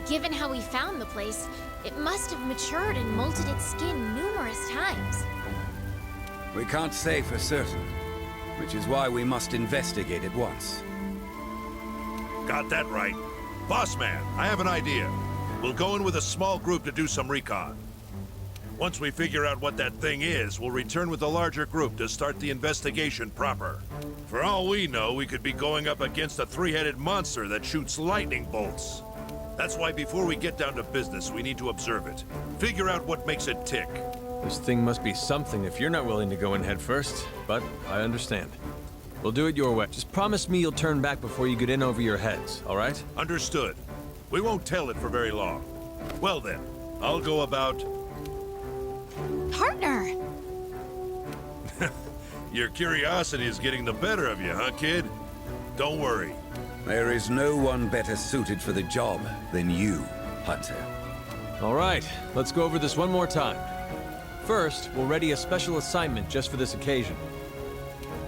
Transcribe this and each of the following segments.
Given how we found the place, it must have matured and molted its skin numerous times. We can't say for certain, which is why we must investigate at once. Got that right. Boss man, I have an idea. We'll go in with a small group to do some recon. Once we figure out what that thing is, we'll return with a larger group to start the investigation proper. For all we know, we could be going up against a three-headed monster that shoots lightning bolts. That's why before we get down to business, we need to observe it. Figure out what makes it tick. This thing must be something if you're not willing to go in head first, but I understand. We'll do it your way. Just promise me you'll turn back before you get in over your heads, all right? Understood. We won't tell it for very long. Well then, I'll go about... Partner! Your curiosity is getting the better of you, huh, kid? Don't worry. There is no one better suited for the job than you, Hunter. All right, let's go over this one more time. First, we'll ready a special assignment just for this occasion.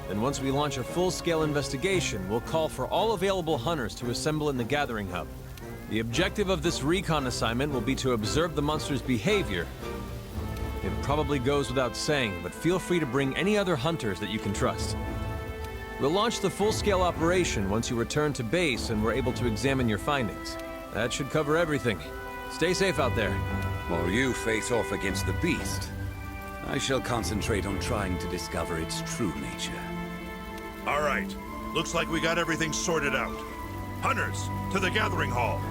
Then once we launch a full-scale investigation, we'll call for all available hunters to assemble in the gathering hub. The objective of this recon assignment will be to observe the monster's behavior. It probably goes without saying, but feel free to bring any other hunters that you can trust. We'll launch the full-scale operation once you return to base and we're able to examine your findings. That should cover everything. Stay safe out there. While you face off against the beast, I shall concentrate on trying to discover its true nature. All right. Looks like we got everything sorted out. Hunters, to the gathering hall.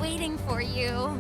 Waiting for you.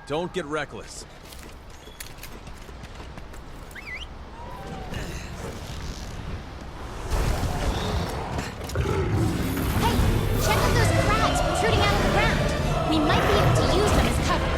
Don't get reckless. Check out those crags protruding out of the ground. We might be able to use them as cover.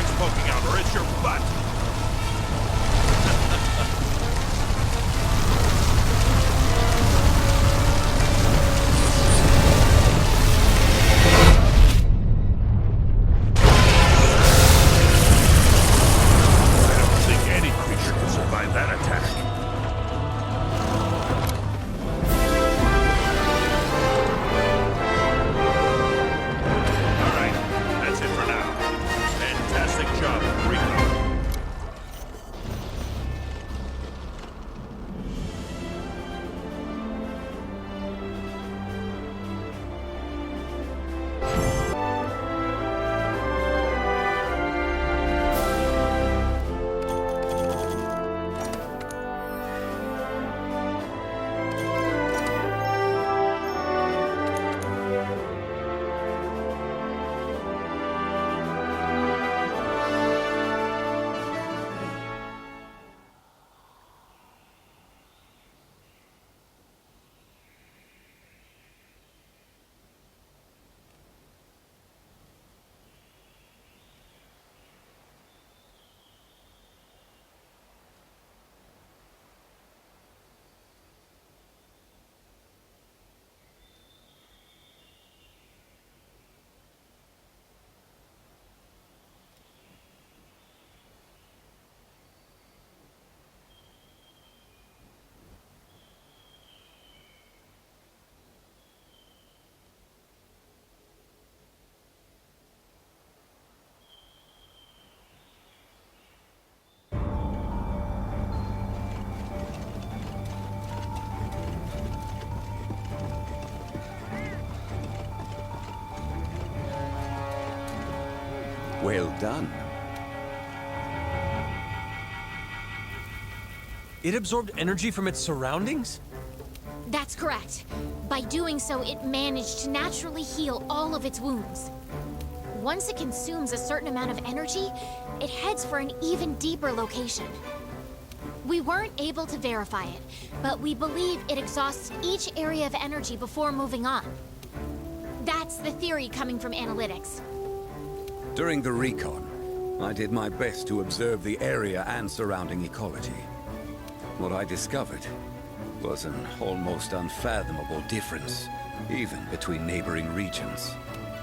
cracks poking out, or it's your butt! I don't think any creature can survive that attack. All right, that's it for now. Fantastic job, Rico. Well done. It absorbed energy from its surroundings? That's correct. By doing so, it managed to naturally heal all of its wounds. Once it consumes a certain amount of energy, it heads for an even deeper location. We weren't able to verify it, but we believe it exhausts each area of energy before moving on. That's the theory coming from analytics. During the recon, I did my best to observe the area and surrounding ecology. What I discovered was an almost unfathomable difference, even between neighboring regions.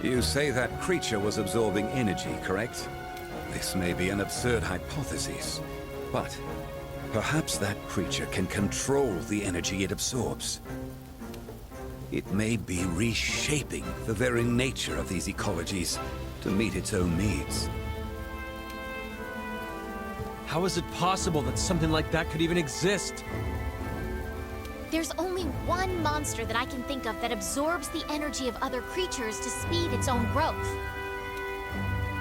You say that creature was absorbing energy, correct? This may be an absurd hypothesis, but perhaps that creature can control the energy it absorbs. It may be reshaping the very nature of these ecologies to meet its own needs. How is it possible that something like that could even exist? There's only one monster that I can think of that absorbs the energy of other creatures to speed its own growth.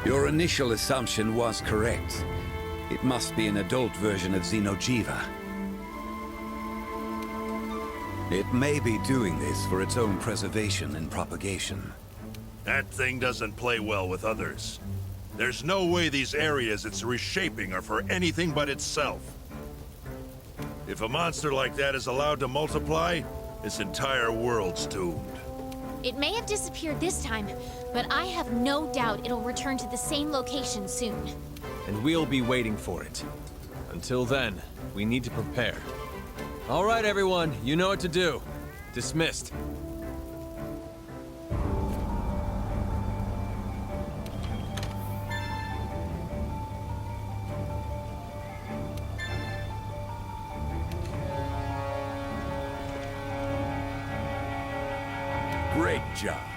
Your initial assumption was correct. It must be an adult version of Xeno'jiva. It may be doing this for its own preservation and propagation. That thing doesn't play well with others. There's no way these areas it's reshaping are for anything but itself. If a monster like that is allowed to multiply, this entire world's doomed. It may have disappeared this time, but I have no doubt it'll return to the same location soon. And we'll be waiting for it. Until then, we need to prepare. All right, everyone, you know what to do. Dismissed. Great job.